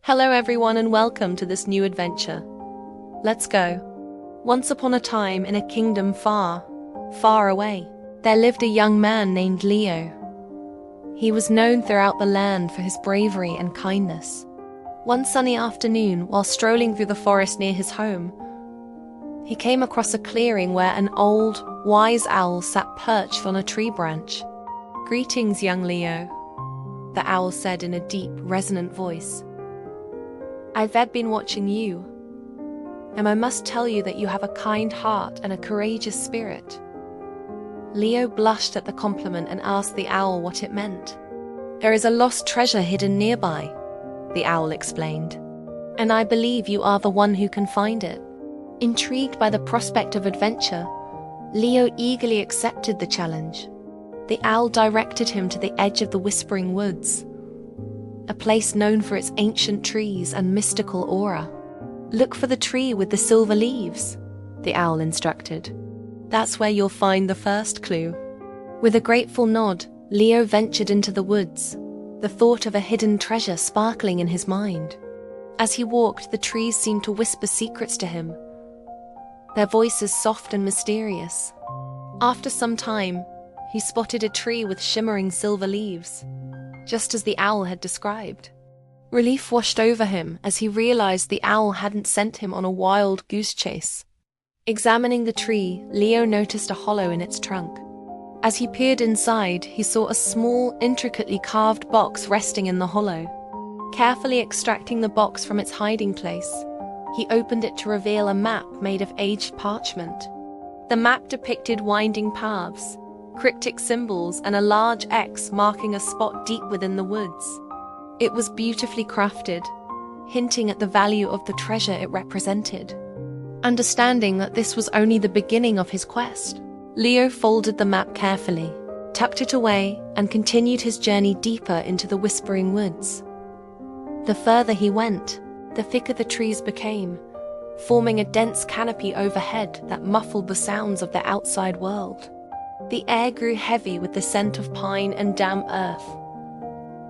Hello everyone and welcome to this new adventure. Let's go. Once upon a time in a kingdom far, far away, there lived a young man named Leo. He was known throughout the land for his bravery and kindness. One sunny afternoon, while strolling through the forest near his home, he came across a clearing where an old, wise owl sat perched on a tree branch. "Greetings, young Leo," the owl said in a deep, resonant voice. "I've been watching you, and I must tell you that you have a kind heart and a courageous spirit." Leo blushed at the compliment and asked the owl what it meant. "There is a lost treasure hidden nearby," the owl explained, "and I believe you are the one who can find it." Intrigued by the prospect of adventure, Leo eagerly accepted the challenge. The owl directed him to the edge of the Whispering Woods, a place known for its ancient trees and mystical aura. "Look for the tree with the silver leaves," the owl instructed. "That's where you'll find the first clue." With a grateful nod, Leo ventured into the woods, the thought of a hidden treasure sparkling in his mind. As he walked, the trees seemed to whisper secrets to him, their voices soft and mysterious. After some time, he spotted a tree with shimmering silver leaves, just as the owl had described. Relief washed over him as he realized the owl hadn't sent him on a wild goose chase. Examining the tree, Leo noticed a hollow in its trunk. As he peered inside, he saw a small, intricately carved box resting in the hollow. Carefully extracting the box from its hiding place, he opened it to reveal a map made of aged parchment. The map depicted winding paths, cryptic symbols, and a large X marking a spot deep within the woods. It was beautifully crafted, hinting at the value of the treasure it represented. Understanding that this was only the beginning of his quest, Leo folded the map carefully, tucked it away, and continued his journey deeper into the Whispering Woods. The further he went, the thicker the trees became, forming a dense canopy overhead that muffled the sounds of the outside world. The air grew heavy with the scent of pine and damp earth,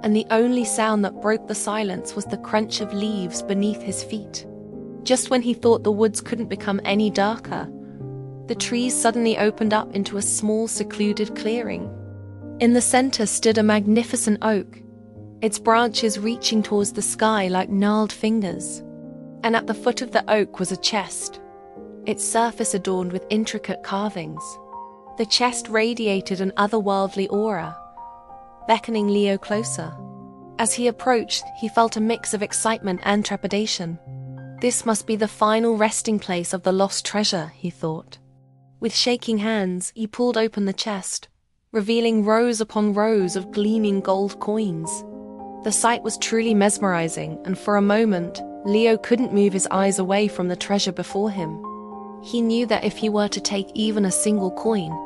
and the only sound that broke the silence was the crunch of leaves beneath his feet. Just when he thought the woods couldn't become any darker, the trees suddenly opened up into a small, secluded clearing. In the center stood a magnificent oak, its branches reaching towards the sky like gnarled fingers. And at the foot of the oak was a chest, its surface adorned with intricate carvings. The chest radiated an otherworldly aura, beckoning Leo closer. As he approached, he felt a mix of excitement and trepidation. This must be the final resting place of the lost treasure, he thought. With shaking hands, he pulled open the chest, revealing rows upon rows of gleaming gold coins. The sight was truly mesmerizing, and for a moment, Leo couldn't move his eyes away from the treasure before him. He knew that if he were to take even a single coin,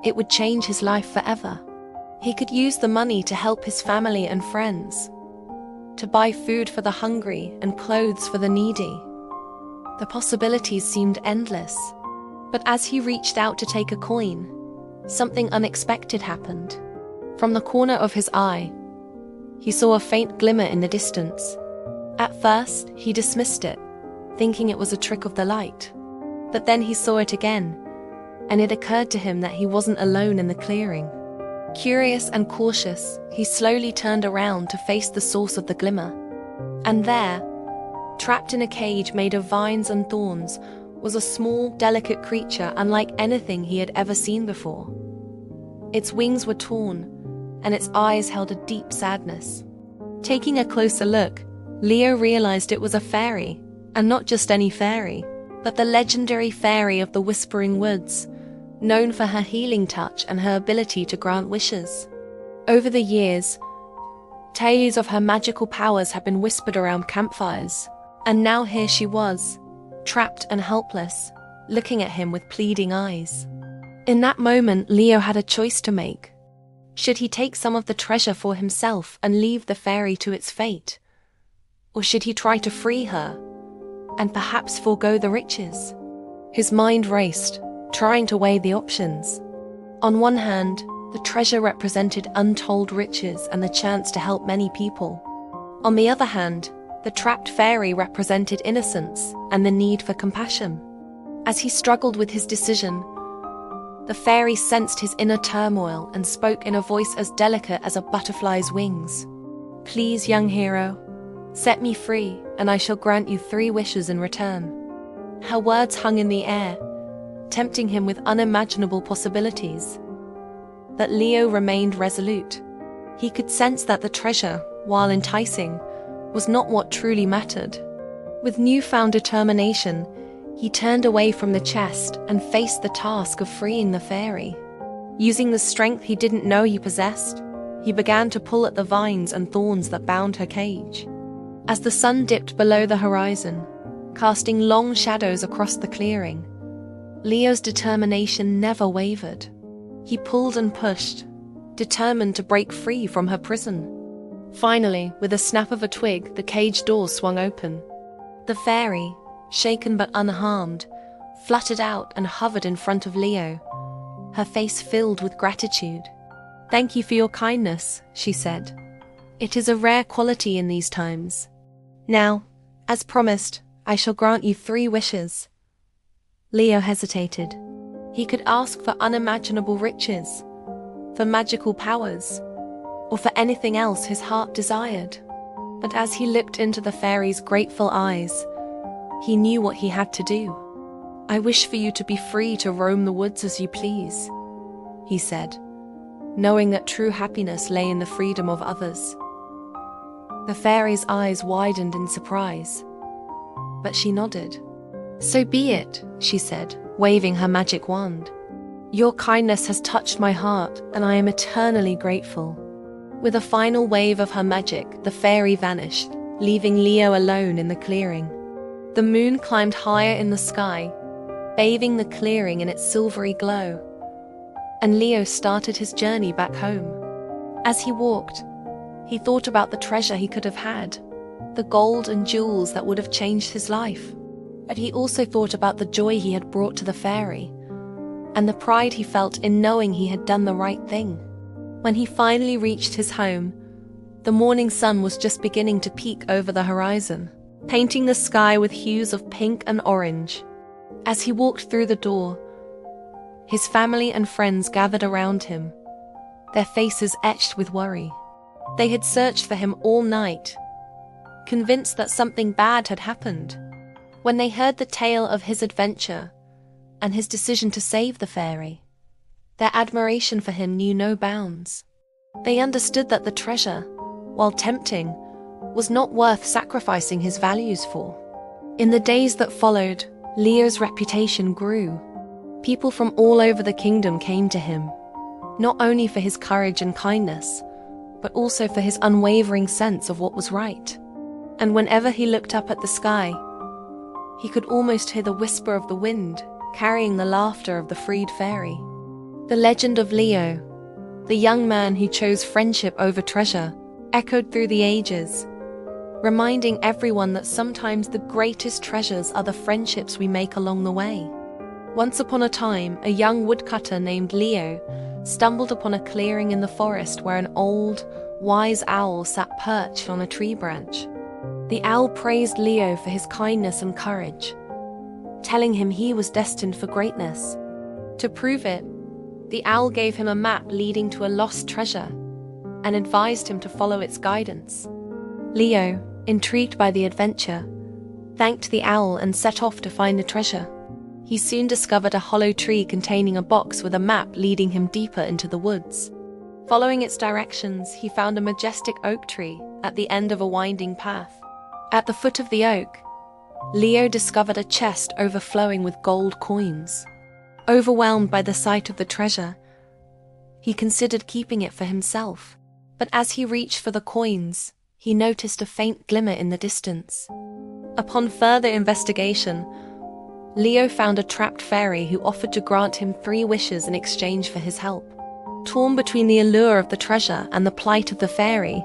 it would change his life forever. He could use the money to help his family and friends, to buy food for the hungry and clothes for the needy. The possibilities seemed endless. But as he reached out to take a coin, something unexpected happened. From the corner of his eye, he saw a faint glimmer in the distance. At first, he dismissed it, thinking it was a trick of the light. But then he saw it again, and it occurred to him that he wasn't alone in the clearing. Curious and cautious, he slowly turned around to face the source of the glimmer. And there, trapped in a cage made of vines and thorns, was a small, delicate creature unlike anything he had ever seen before. Its wings were torn, and its eyes held a deep sadness. Taking a closer look, Leo realized it was a fairy, and not just any fairy, but the legendary fairy of the Whispering Woods, known for her healing touch and her ability to grant wishes. Over the years, tales of her magical powers had been whispered around campfires, and now here she was, trapped and helpless, looking at him with pleading eyes. In that moment, Leo had a choice to make. Should he take some of the treasure for himself and leave the fairy to its fate? Or should he try to free her, and perhaps forego the riches? His mind raced, trying to weigh the options. On one hand, the treasure represented untold riches and the chance to help many people. On the other hand, The trapped fairy represented innocence and the need for compassion. As he struggled with his decision, the fairy sensed his inner turmoil and spoke in a voice as delicate as a butterfly's wings. "Please, young hero, set me free, and I shall grant you 3 wishes in return." Her words hung in the air, tempting him with unimaginable possibilities. But Leo remained resolute. He could sense that the treasure, while enticing, was not what truly mattered. With newfound determination, he turned away from the chest and faced the task of freeing the fairy. Using the strength he didn't know he possessed, he began to pull at the vines and thorns that bound her cage. As the sun dipped below the horizon, casting long shadows across the clearing, Leo's determination never wavered. He pulled and pushed, determined to break free from her prison. Finally, with a snap of a twig, the cage door swung open. The fairy, shaken but unharmed, fluttered out and hovered in front of Leo, her face filled with gratitude. "Thank you for your kindness," she said. "It is a rare quality in these times. Now, as promised, I shall grant you 3 wishes." Leo hesitated. He could ask for unimaginable riches, for magical powers, or for anything else his heart desired. But as he looked into the fairy's grateful eyes, he knew what he had to do. "I wish for you to be free to roam the woods as you please," he said, knowing that true happiness lay in the freedom of others. The fairy's eyes widened in surprise, but she nodded. "So be it," she said, waving her magic wand. "Your kindness has touched my heart, and I am eternally grateful." With a final wave of her magic, the fairy vanished, leaving Leo alone in the clearing. The moon climbed higher in the sky, bathing the clearing in its silvery glow, and Leo started his journey back home. As he walked, he thought about the treasure he could have had, the gold and jewels that would have changed his life. But he also thought about the joy he had brought to the fairy, and the pride he felt in knowing he had done the right thing. When he finally reached his home, the morning sun was just beginning to peek over the horizon, painting the sky with hues of pink and orange. As he walked through the door, his family and friends gathered around him, their faces etched with worry. They had searched for him all night, convinced that something bad had happened. When they heard the tale of his adventure and his decision to save the fairy, their admiration for him knew no bounds. They understood that the treasure, while tempting, was not worth sacrificing his values for. In the days that followed, Leo's reputation grew. People from all over the kingdom came to him, not only for his courage and kindness, but also for his unwavering sense of what was right. And whenever he looked up at the sky, he could almost hear the whisper of the wind, carrying the laughter of the freed fairy. The legend of Leo, the young man who chose friendship over treasure, echoed through the ages, reminding everyone that sometimes the greatest treasures are the friendships we make along the way. Once upon a time, a young woodcutter named Leo stumbled upon a clearing in the forest where an old, wise owl sat perched on a tree branch. The owl praised Leo for his kindness and courage, telling him he was destined for greatness. To prove it, the owl gave him a map leading to a lost treasure and advised him to follow its guidance. Leo, intrigued by the adventure, thanked the owl and set off to find the treasure. He soon discovered a hollow tree containing a box with a map leading him deeper into the woods. Following its directions, he found a majestic oak tree at the end of a winding path. At the foot of the oak, Leo discovered a chest overflowing with gold coins. Overwhelmed by the sight of the treasure, he considered keeping it for himself. But as he reached for the coins, he noticed a faint glimmer in the distance. Upon further investigation, Leo found a trapped fairy who offered to grant him 3 wishes in exchange for his help. Torn between the allure of the treasure and the plight of the fairy,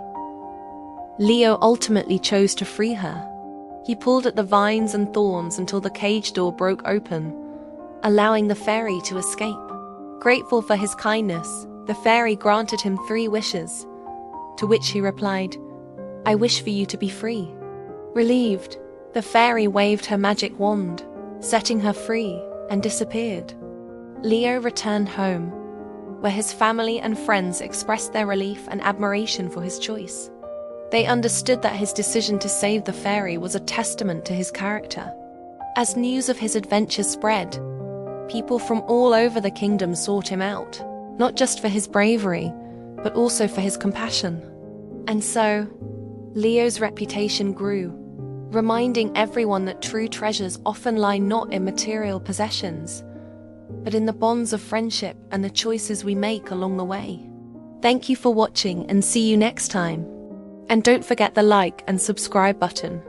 Leo ultimately chose to free her. He pulled at the vines and thorns until the cage door broke open, allowing the fairy to escape. Grateful for his kindness, the fairy granted him 3 wishes, to which he replied, "I wish for you to be free." Relieved, the fairy waved her magic wand, setting her free, and disappeared. Leo returned home, where his family and friends expressed their relief and admiration for his choice. They understood that his decision to save the fairy was a testament to his character. As news of his adventure spread, people from all over the kingdom sought him out, not just for his bravery, but also for his compassion. And so, Leo's reputation grew, reminding everyone that true treasures often lie not in material possessions, but in the bonds of friendship and the choices we make along the way. Thank you for watching, and see you next time. And don't forget the like and subscribe button.